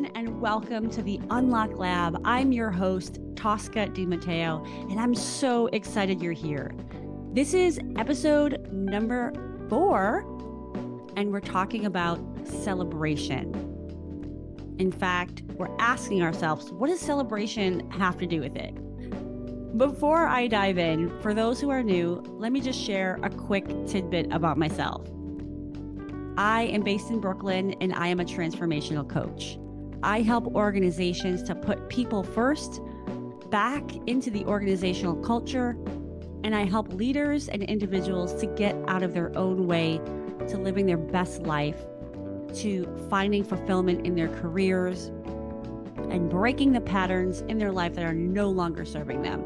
everyone, and welcome to the Unlock Lab. I'm your host, Tosca DiMatteo, and I'm so excited you're here. This is episode number 4, and we're talking about celebration. In fact, we're asking ourselves, what does celebration have to do with it? Before I dive in, for those who are new, let me just share a quick tidbit about myself. I am based in Brooklyn, and I am a transformational coach. I help organizations to put people first back into the organizational culture, and I help leaders and individuals to get out of their own way to living their best life, to finding fulfillment in their careers, and breaking the patterns in their life that are no longer serving them.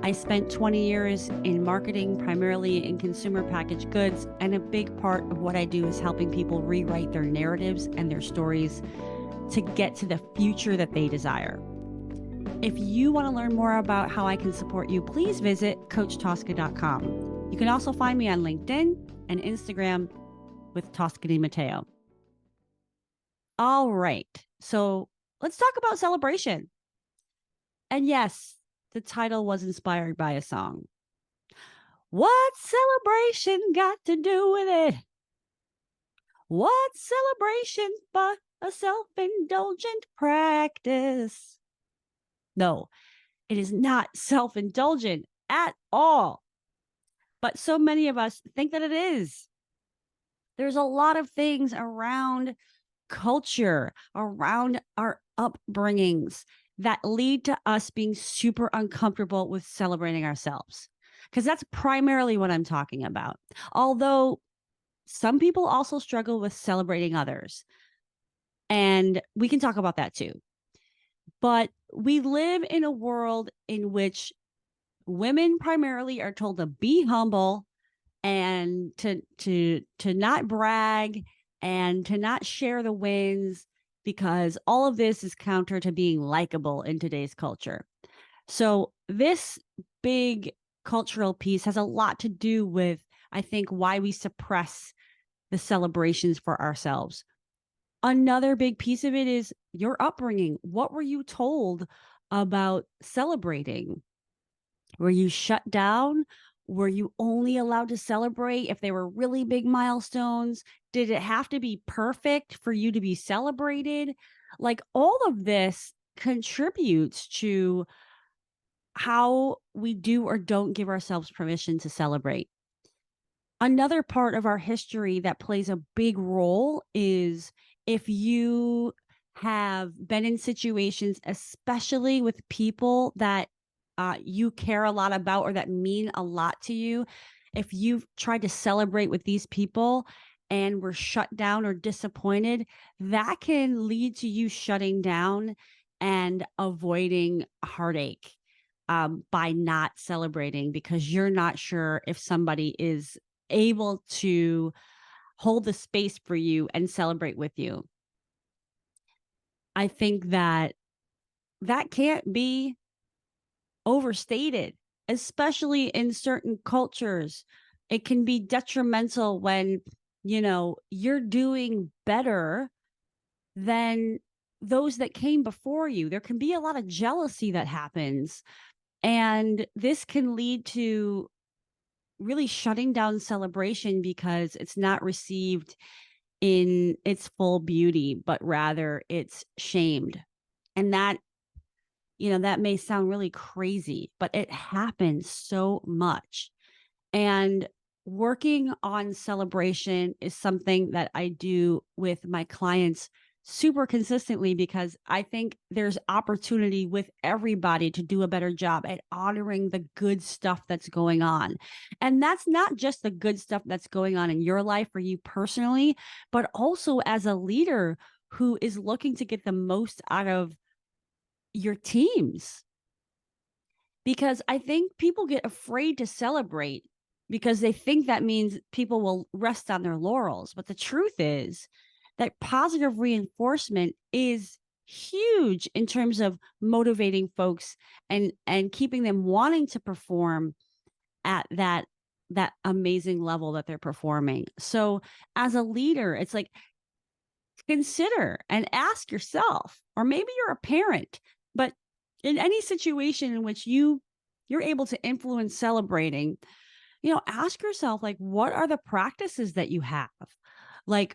I spent 20 years in marketing, primarily in consumer packaged goods, and a big part of what I do is helping people rewrite their narratives and their stories to get to the future that they desire. If you want to learn more about how I can support you, please visit CoachTosca.com. You can also find me on LinkedIn and Instagram with Tosca DiMatteo. All right, so let's talk about celebration. And yes, the title was inspired by a song. What's celebration got to do with it? What's celebration but a self-indulgent practice? No, it is not self-indulgent at all. But so many of us think that it is. There's a lot of things around culture, around our upbringings, that lead to us being super uncomfortable with celebrating ourselves. Because that's primarily what I'm talking about. Although some people also struggle with celebrating others. And we can talk about that too. But we live in a world in which women primarily are told to be humble and to not brag and to not share the wins, because all of this is counter to being likable in today's culture. So this big cultural piece has a lot to do with, I think, why we suppress the celebrations for ourselves. Another big piece of it is your upbringing. What were you told about celebrating? Were you shut down? Were you only allowed to celebrate if they were really big milestones? Did it have to be perfect for you to be celebrated? Like, all of this contributes to how we do or don't give ourselves permission to celebrate. Another part of our history that plays a big role is if you have been in situations, especially with people that you care a lot about or that mean a lot to you, if you've tried to celebrate with these people and were shut down or disappointed, that can lead to you shutting down and avoiding heartache by not celebrating, because you're not sure if somebody is able to hold the space for you and celebrate with you. I think that can't be overstated, especially in certain cultures. It can be detrimental when, you're doing better than those that came before you. There can be a lot of jealousy that happens, and this can lead to really shutting down celebration because it's not received in its full beauty, but rather it's shamed. And that may sound really crazy, but it happens so much. And working on celebration is something that I do with my clients super consistently, because I think there's opportunity with everybody to do a better job at honoring the good stuff that's going on. And that's not just the good stuff that's going on in your life for you personally, but also as a leader who is looking to get the most out of your teams. Because I think people get afraid to celebrate because they think that means people will rest on their laurels. But the truth is that positive reinforcement is huge in terms of motivating folks and keeping them wanting to perform at that amazing level that they're performing. So as a leader, it's like, consider and ask yourself, or maybe you're a parent, but in any situation in which you're able to influence celebrating, ask yourself, like, what are the practices that you have? Like,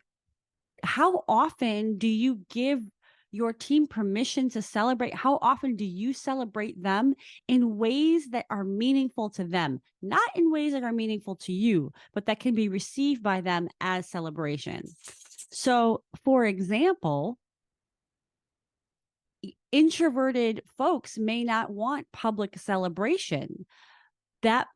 how often do you give your team permission to celebrate? How often do you celebrate them in ways that are meaningful to them, not in ways that are meaningful to you, but that can be received by them as celebration? So, for example, introverted folks may not want public celebration. That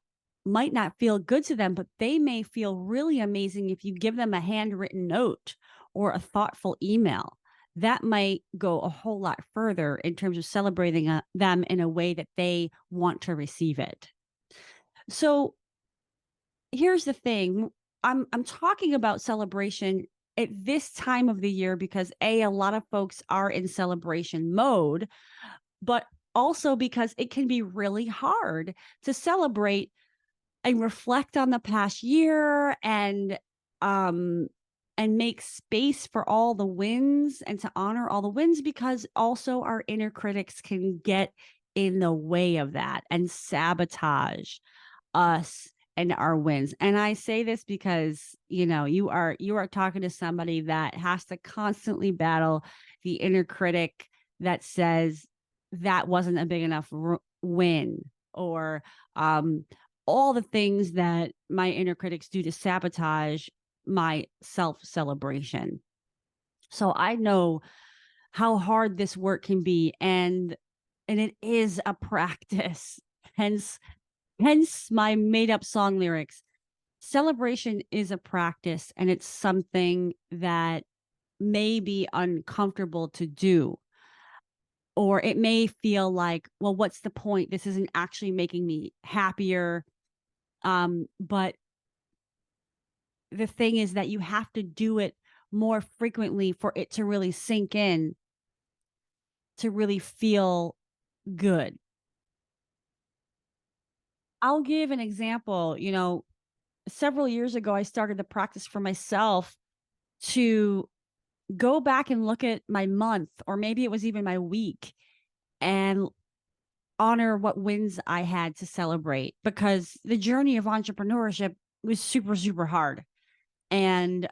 might not feel good to them, but they may feel really amazing if you give them a handwritten note or a thoughtful email. That might go a whole lot further in terms of celebrating them in a way that they want to receive it. So here's the thing. I'm talking about celebration at this time of the year because a lot of folks are in celebration mode, but also because it can be really hard to celebrate and reflect on the past year and make space for all the wins and to honor all the wins, because also our inner critics can get in the way of that and sabotage us and our wins. And I say this because, you are talking to somebody that has to constantly battle the inner critic that says that wasn't a big enough win, or all the things that my inner critics do to sabotage my self-celebration. So I know how hard this work can be, and it is a practice. Hence my made up song lyrics. Celebration is a practice, and it's something that may be uncomfortable to do. Or it may feel like, well, what's the point? This isn't actually making me happier. But the thing is that you have to do it more frequently for it to really sink in, to really feel good. I'll give an example. Several years ago, I started the practice for myself to go back and look at my month, or maybe it was even my week, and honor what wins I had to celebrate, because the journey of entrepreneurship was super, super hard. And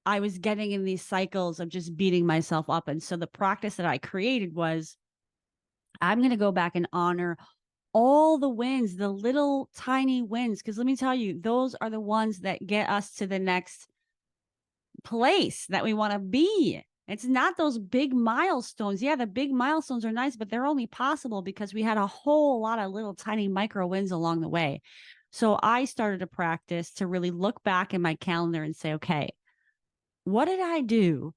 I was getting in these cycles of just beating myself up. And so the practice that I created was, I'm going to go back and honor all the wins, the little tiny wins. Because let me tell you, those are the ones that get us to the next place that we want to be. It's not those big milestones. Yeah, the big milestones are nice, but they're only possible because we had a whole lot of little tiny micro wins along the way. So I started a practice to really look back in my calendar and say, okay, what did I do?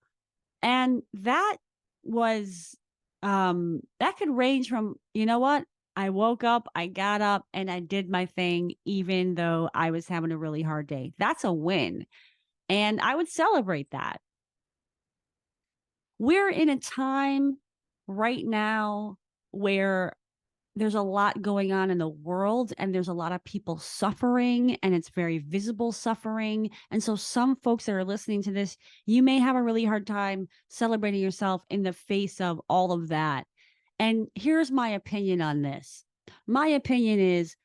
And that was, that could range from, what? I woke up, I got up, and I did my thing, even though I was having a really hard day. That's a win. And I would celebrate that. We're in a time right now where there's a lot going on in the world, and there's a lot of people suffering, and it's very visible suffering. And so some folks that are listening to this, you may have a really hard time celebrating yourself in the face of all of that. And here's my opinion on this. My opinion is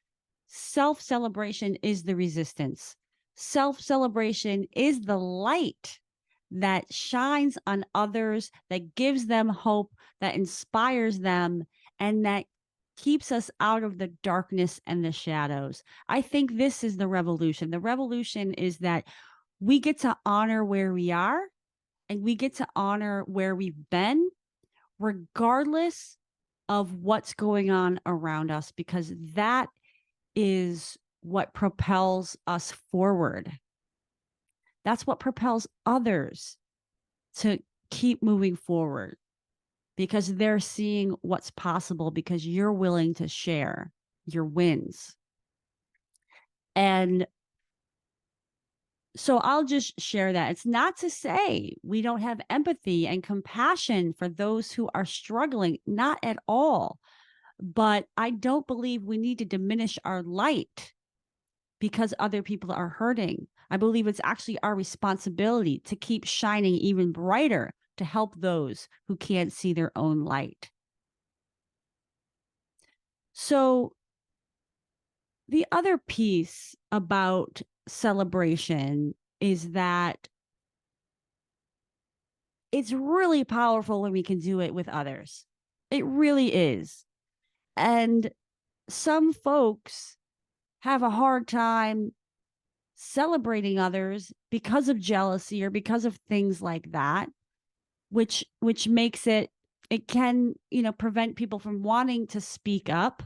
self-celebration is the resistance. Self-celebration is the light that shines on others, that gives them hope, that inspires them, and that keeps us out of the darkness and the shadows. I think this is the revolution. The revolution is that we get to honor where we are, and we get to honor where we've been, regardless of what's going on around us, because that is what propels us forward. That's what propels others to keep moving forward, because they're seeing what's possible, because you're willing to share your wins. And so I'll just share that. It's not to say we don't have empathy and compassion for those who are struggling, not at all. But I don't believe we need to diminish our light because other people are hurting. I believe it's actually our responsibility to keep shining even brighter to help those who can't see their own light. So the other piece about celebration is that it's really powerful when we can do it with others. It really is. And some folks have a hard time celebrating others because of jealousy or because of things like that, which makes it can, prevent people from wanting to speak up.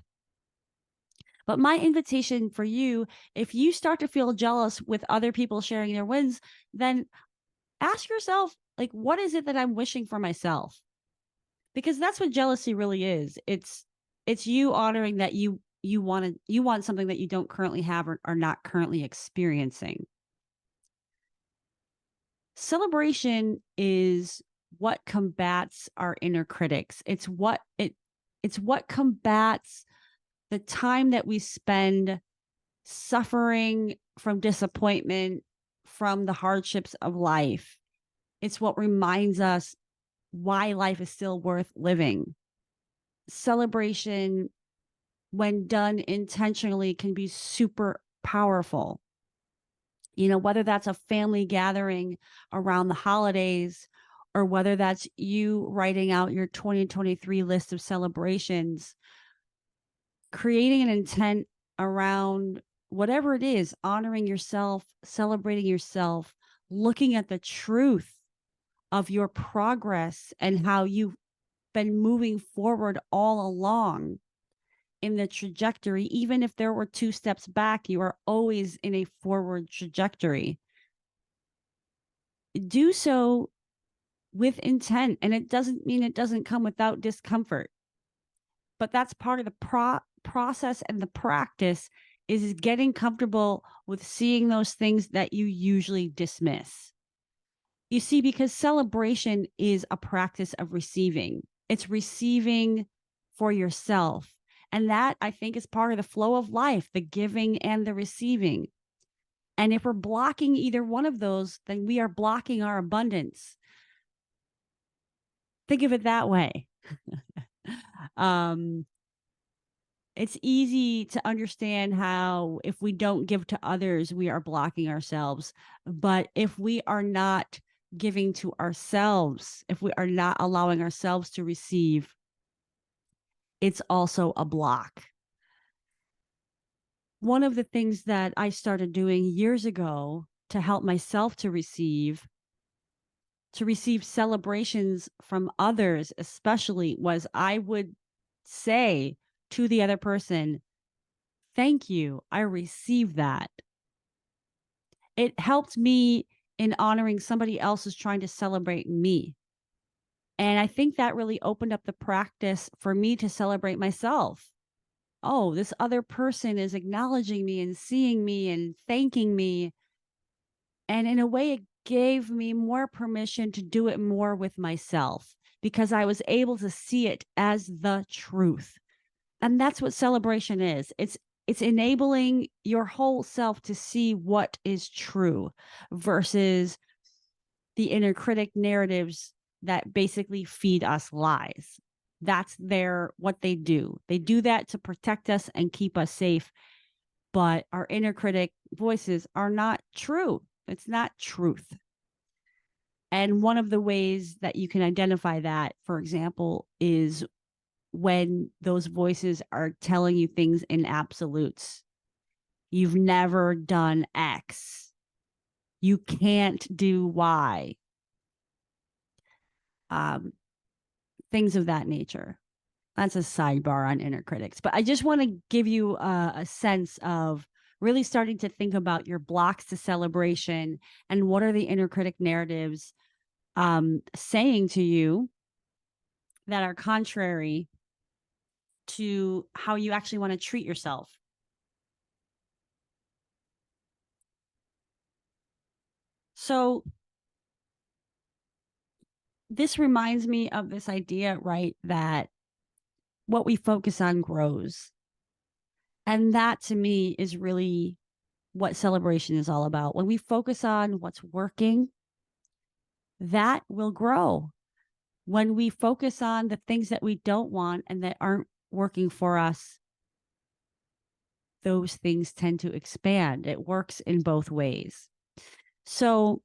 But my invitation for you, if you start to feel jealous with other people sharing their wins, then ask yourself, like, what is it that I'm wishing for myself? Because that's what jealousy really is. It's you honoring that you want something that you don't currently have or are not currently experiencing. Celebration is what combats our inner critics. It's what combats the time that we spend suffering from disappointment, from the hardships of life. It's what reminds us why life is still worth living. Celebration, when done intentionally, can be super powerful. Whether that's a family gathering around the holidays, or whether that's you writing out your 2023 list of celebrations, creating an intent around whatever it is, honoring yourself, celebrating yourself, looking at the truth of your progress and how you've been moving forward all along in the trajectory. Even if there were 2 steps back, you are always in a forward trajectory. Do so with intent, and it doesn't mean it doesn't come without discomfort. But that's part of the process, and the practice is getting comfortable with seeing those things that you usually dismiss. You see, because celebration is a practice of receiving. It's receiving for yourself. And that, I think, is part of the flow of life, the giving and the receiving. And if we're blocking either one of those, then we are blocking our abundance. Think of it that way. It's easy to understand how if we don't give to others, we are blocking ourselves. But if we are not giving to ourselves, if we are not allowing ourselves to receive, it's also a block. One of the things that I started doing years ago to help myself to receive celebrations from others, especially, was I would say to the other person, "Thank you. I received that." It helped me in honoring somebody else who's trying to celebrate me. And I think that really opened up the practice for me to celebrate myself. Oh, this other person is acknowledging me and seeing me and thanking me. And in a way, it gave me more permission to do it more with myself because I was able to see it as the truth. And that's what celebration is. It's enabling your whole self to see what is true versus the inner critic narratives that basically feed us lies. That's what they do. They do that to protect us and keep us safe. But our inner critic voices are not true. It's not truth. And one of the ways that you can identify that, for example, is when those voices are telling you things in absolutes. You've never done X. You can't do Y. Things of that nature. That's a sidebar on inner critics. But I just want to give you a sense of really starting to think about your blocks to celebration and what are the inner critic narratives saying to you that are contrary to how you actually want to treat yourself. So this reminds me of this idea, right, that what we focus on grows. And that to me is really what celebration is all about. When we focus on what's working, that will grow. When we focus on the things that we don't want and that aren't working for us, those things tend to expand. It works in both ways. So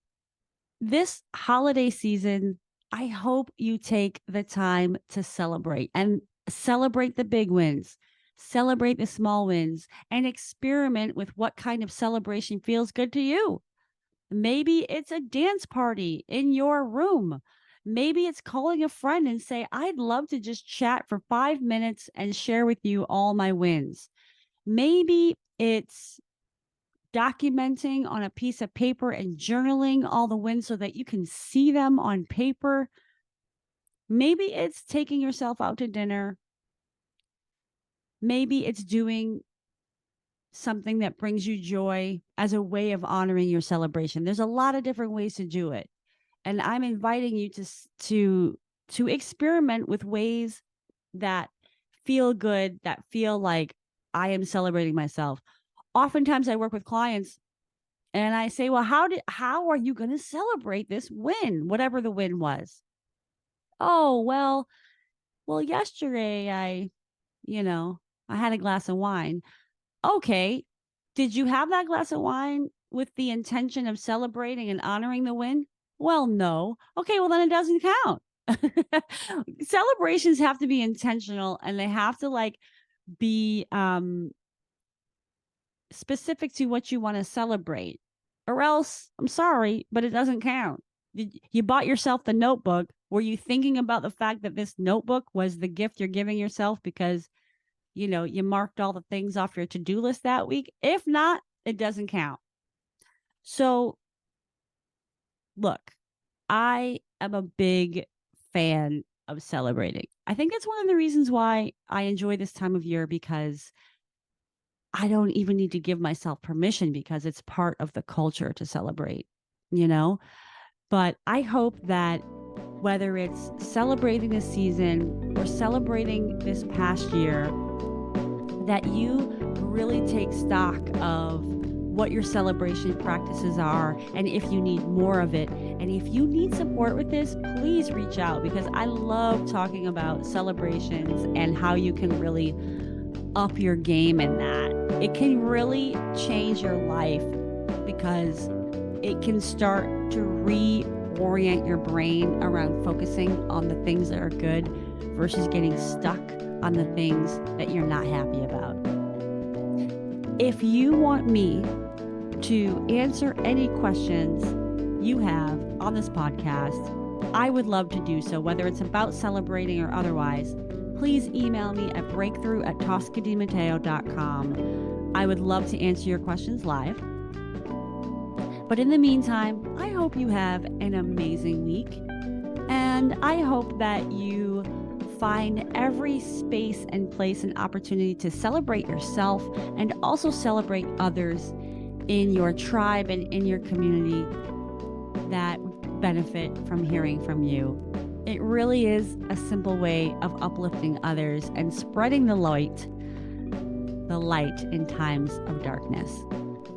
this holiday season, I hope you take the time to celebrate and celebrate the big wins, celebrate the small wins, and experiment with what kind of celebration feels good to you. Maybe it's a dance party in your room. Maybe it's calling a friend and say, I'd love to just chat for 5 minutes and share with you all my wins. Maybe it's documenting on a piece of paper and journaling all the wins so that you can see them on paper. Maybe it's taking yourself out to dinner. Maybe it's doing something that brings you joy as a way of honoring your celebration. There's a lot of different ways to do it. And I'm inviting you to experiment with ways that feel good, that feel like I am celebrating myself. Oftentimes I work with clients and I say, well, how are you going to celebrate this win, whatever the win was? Oh, well, yesterday I had a glass of wine. Okay. Did you have that glass of wine with the intention of celebrating and honoring the win? Well, no. Okay, well then it doesn't count. Celebrations have to be intentional and they have to be specific to what you want to celebrate. Or else, I'm sorry, but it doesn't count. You bought yourself the notebook. Were you thinking about the fact that this notebook was the gift you're giving yourself because you marked all the things off your to-do list that week? If not, it doesn't count. So look, I am a big fan of celebrating. I think that's one of the reasons why I enjoy this time of year, because I don't even need to give myself permission because it's part of the culture to celebrate, But I hope that whether it's celebrating this season or celebrating this past year, that you really take stock of what your celebration practices are and if you need more of it. And if you need support with this, please reach out, because I love talking about celebrations and how you can really up your game in that. It can really change your life because it can start to reorient your brain around focusing on the things that are good versus getting stuck on the things that you're not happy about. If you want me to answer any questions you have on this podcast, I would love to do so, whether it's about celebrating or otherwise. Please email me at breakthrough@toscadimatteo.com. I would love to answer your questions live. But in the meantime, I hope you have an amazing week. And I hope that you find every space and place and opportunity to celebrate yourself and also celebrate others in your tribe and in your community that benefit from hearing from you. It really is a simple way of uplifting others and spreading the light in times of darkness.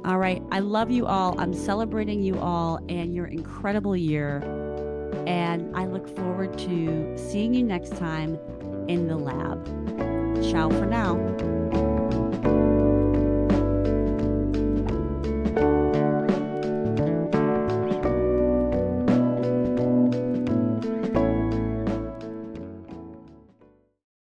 All right. I love you all. I'm celebrating you all and your incredible year. And I look forward to seeing you next time in the lab. Ciao for now.